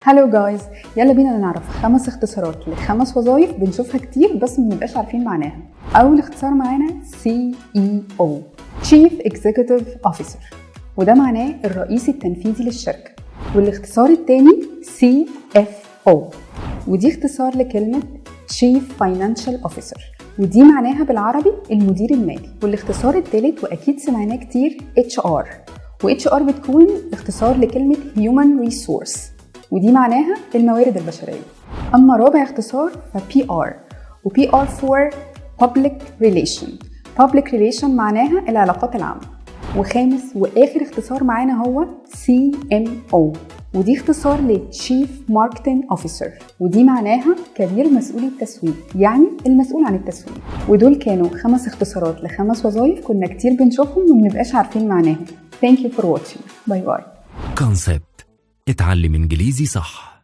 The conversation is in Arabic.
هالو جايز، يلا بينا نعرف 5 اختصارات ل5 وظايف بنشوفها كتير بس ما بنبقاش عارفين معناها. اول اختصار معانا CEO Chief Executive Officer، وده معناه الرئيس التنفيذي للشركة. والاختصار التاني CFO، ودي اختصار لكلمة Chief Financial Officer، ودي معناها بالعربي المدير المالي. والاختصار التالت واكيد سمعناه كتير HR، وHR بتكون اختصار لكلمة Human Resource، ودي معناها الموارد البشرية. أما رابع اختصار PR، PR for Public Relation. Public Relation معناها العلاقات العامة. وخامس وآخر اختصار معانا هو CMO، ودي اختصار ل Chief Marketing Officer، ودي معناها كبير مسؤول التسويق، يعني المسؤول عن التسويق. ودول كانوا 5 اختصارات ل5 وظايف كنا كتير بنشوفهم ومنبقاش عارفين معناهم. Thank you for watching. باي باي. كونسبت، اتعلم انجليزي صح.